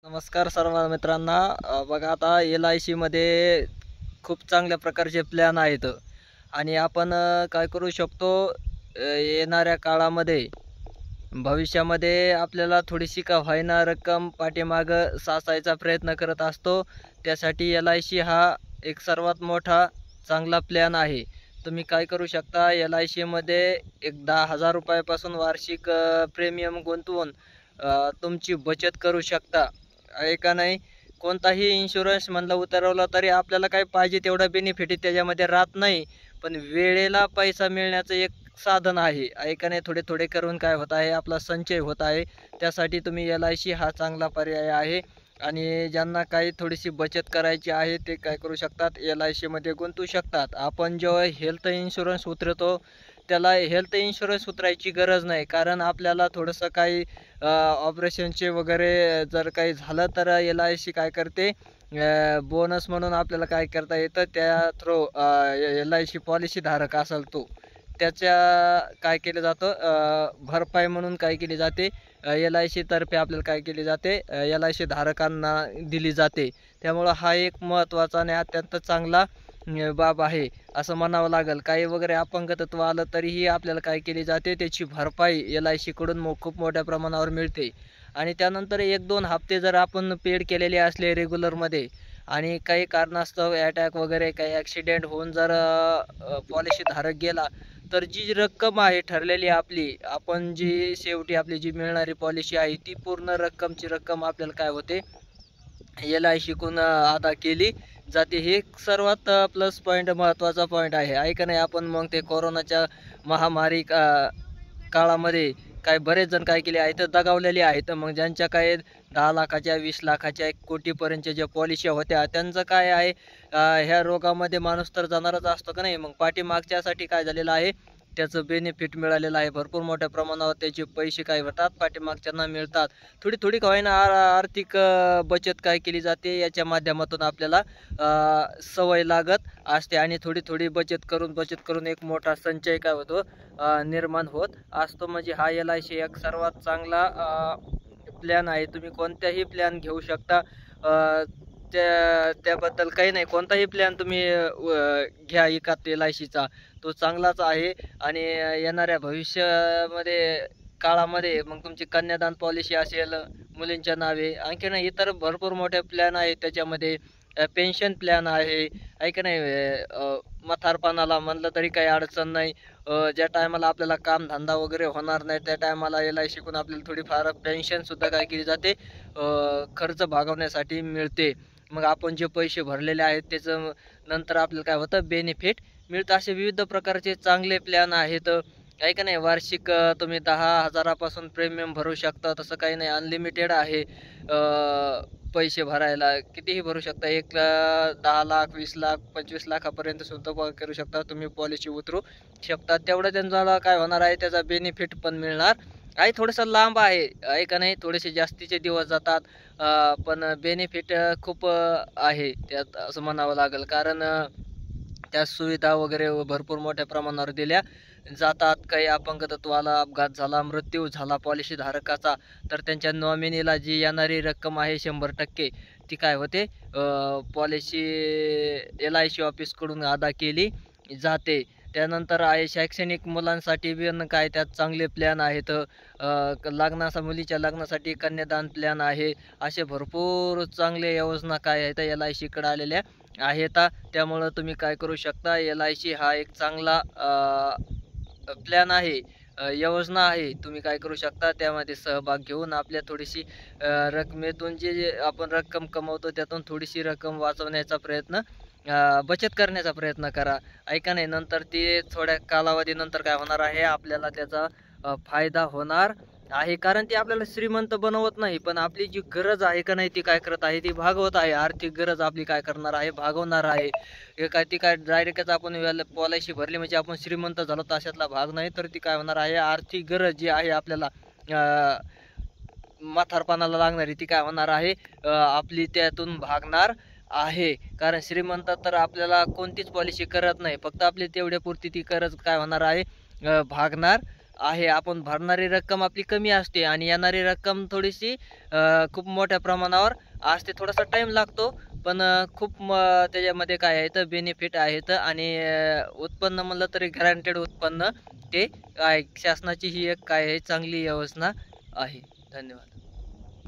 नमस्कार सर्व मित्रांना. बघा आता LIC मध्ये खूप चांगल्या प्रकारचे प्लॅन आहेत आणि आपण काय करू शकतो, येणाऱ्या काळामध्ये भविष्यामध्ये आपल्याला थोडीशी का होईना रक्कम पाठीमागं साचायचा प्रयत्न करत असतो. त्यासाठी LIC हा एक सर्वात मोठा चांगला प्लॅन आहे. तुम्ही काय करू शकता, LIC मध्ये एक 10,000 रुपयापासून वार्षिक प्रीमियम गुंतवून तुमची बचत करू शकता. आहे का नाही. कोणताही इन्शुरन्स म्हणलं उतरवला तरी आपल्याला काय पाहिजे तेवढा बेनिफिट त्याच्यामध्ये राहत नाही, पण वेळेला पैसा मिळण्याचं एक साधन आहे. आहे का नाही. थोडे थोडे करून काय होत आहे, आपला संचय होत आहे. त्यासाठी तुम्ही LIC हा चांगला पर्याय आहे. आणि ज्यांना काही थोडीशी बचत करायची आहे ते काय करू शकतात, LIC मध्ये गुंतवू शकतात. आपण जेव्हा हेल्थ इन्शुरन्स उतरवतो त्याला हेल्थ इन्शुरन्स उतरायची गरज नाही, कारण आपल्याला थोडंसं काही ऑपरेशनचे वगैरे जर काही झालं तर LIC काय करते, बोनस म्हणून आपल्याला काय करता येतं, त्या थ्रू LIC पॉलिसी धारक असेल तो त्याच्या काय केलं जातं, भरपाई म्हणून काय केली जाते, LIC तर्फे आपल्याला काय केली जाते, LIC धारकांना दिली जाते. त्यामुळं हा एक महत्त्वाचा आणि अत्यंत चांगला बाब आहे असं म्हणावं लागेल. काही वगैरे अपंगत्व आलं तरीही आपल्याला काय केली जाते, त्याची भरपाई LIC कडून खूप मोठ्या प्रमाणावर मिळते. आणि त्यानंतर 1-2 हप्ते जर आपण पेड केलेले असले रेग्युलरमध्ये आणि काही कारणास्तव अटॅक वगैरे काही ॲक्सिडेंट होऊन जर पॉलिसी धारक गेला, तर जी रक्कम आहे ठरलेली आपली, आपण जी शेवटी आपली जी मिळणारी पॉलिसी आहे ती पूर्ण रक्कम आपल्याला काय होते, LIC कडून अदा केली जाते. हे सर्वात प्लस पॉईंट महत्त्वाचा पॉईंट आहे. आहे का नाही. आपण मग ते कोरोनाच्या महामारी काळामध्ये काय बरेच जण काय केले आहेत, दगावलेले आहेत. मग ज्यांच्या काय 10 लाखाच्या 20 लाखाच्या 1 कोटीपर्यंतच्या ज्या पॉलिसी होत्या त्यांचं काय आहे, ह्या रोगामध्ये माणूस तर जाणारच असतो का नाही. मग पाठीमागच्यासाठी काय झालेलं आहे, त्याचं बेनिफिट मिळालेलं आहे. भरपूर मोठ्या प्रमाणावर त्याचे पैसे काय होतात, पाठीमागच्यांना मिळतात. थोडी थोडी का होईना आर्थिक बचत काय केली जाते, याच्या माध्यमातून आपल्याला सवय लागत असते आणि थोडी थोडी बचत करून एक मोठा संचय काय होतो, निर्माण होत असतो. म्हणजे हा LIC एक सर्वात चांगला प्लॅन आहे. तुम्ही कोणत्याही प्लॅन घेऊ शकता. त्याबद्दल काही नाही. कोणताही प्लॅन तुम्ही घ्या एकात LICचा, तो चांगलाच आहे. आणि येणाऱ्या भविष्यामध्ये काळामध्ये मग तुमची कन्यादान पॉलिसी असेल मुलींच्या नावे, आणखीन इतर भरपूर मोठे प्लॅन आहेत त्याच्यामध्ये. पेन्शन प्लॅन आहे का नाही. म्हातारपणाला म्हणलं तरी काही अडचण नाही. ज्या टायमाला आपल्याला कामधंदा वगैरे होणार नाही त्या टायमाला LIC कडून आपल्याला थोडीफार पेन्शनसुद्धा काय केली जाते, खर्च भागवण्यासाठी मिळते. मग आपण जे पैसे भरलेले आहेत त्याचं नंतर आपल्याला काय होतं, बेनिफिट मिळतं. असे विविध प्रकारचे चांगले प्लॅन आहेत. आहे का नाही. वार्षिक तुम्ही 10,000 पासून प्रीमियम भरू शकता. तसं काही नाही, अनलिमिटेड आहे. पैसे भरायला कितीही भरू शकता. 10 लाख 20 लाख 25 लाखापर्यंत सुद्धा करू शकता तुम्ही, पॉलिसी उतरू शकता. तेवढं त्यांचा काय होणार आहे, त्याचा बेनिफिट पण मिळणार आहे. थोडंसं लांब आहे का नाही, थोडेसे जास्तीचे दिवस जातात, पण बेनिफिट खूप आहे त्यात असं म्हणावं लागेल. कारण त्या सुविधा वगैरे भरपूर मोठ्या प्रमाणावर दिल्या जातात. काही अपंगत्वाला अपघात झाला, मृत्यू झाला पॉलिसी धारकाचा, तर त्यांच्या नॉमिनीला जी येणारी रक्कम आहे 100% ती काय होते, पॉलिसी LIC ऑफिसकडून अदा केली जाते. त्यानंतर आहे शैक्षणिक मुलांसाठी पण काय त्यात चांगले प्लॅन आहेत. मुलीच्या लग्नासाठी कन्यादान प्लॅन आहे. असे भरपूर चांगले योजना काय आहेत LIC कडे आलेल्या आहेत. त्यामुळं तुम्ही काय करू शकता, LIC हा एक चांगला प्लॅन आहे, योजना आहे. तुम्ही काय करू शकता, त्यामध्ये सहभाग घेऊन आपल्या थोडीशी रकमेतून जे आपण रक्कम कमवतो त्यातून थोडीशी रक्कम वाचवण्याचा प्रयत्न, बचत करण्याचा प्रयत्न करा. ऐका नाही. नंतर ते थोड्या कालावधीनंतर काय होणार आहे, आपल्याला त्याचा फायदा होणार आहे. कारण ते आपल्याला श्रीमंत बनवत नाही, पण आपली जी गरज आहे का नाही ती काय करत आहे, ती भागवत आहे. आर्थिक गरज आपली काय करणार आहे, भागवणार आहे. हे काय ती काय डायरेक्टच आपण पॉलिसी भरली म्हणजे आपण श्रीमंत झालो तशातला भाग नाही. तर ती काय होणार आहे, आर्थिक गरज जी आहे आपल्याला म्हातारपणाला लागणारी, ती काय होणार आहे, आपली त्यातून भागणार आहे. कारण श्रीमंत तर आपल्याला कोणतीच पॉलिसी करत नाही, फक्त आपली तेवढ्यापुरती ती गरज काय होणार आहे, भागणार आहे. आपण भरणारी रक्कम आपली कमी असते आणि येणारी रक्कम थोडीशी खूप मोठ्या प्रमाणावर असते. थोडासा टाईम लागतो, पण खूप त्याच्यामध्ये काय आहे तर बेनिफिट आहेत आणि उत्पन्न म्हणलं तरी गॅरंटेड उत्पन्न ते आहे. शासनाची ही एक काय आहे चांगली योजना आहे. धन्यवाद.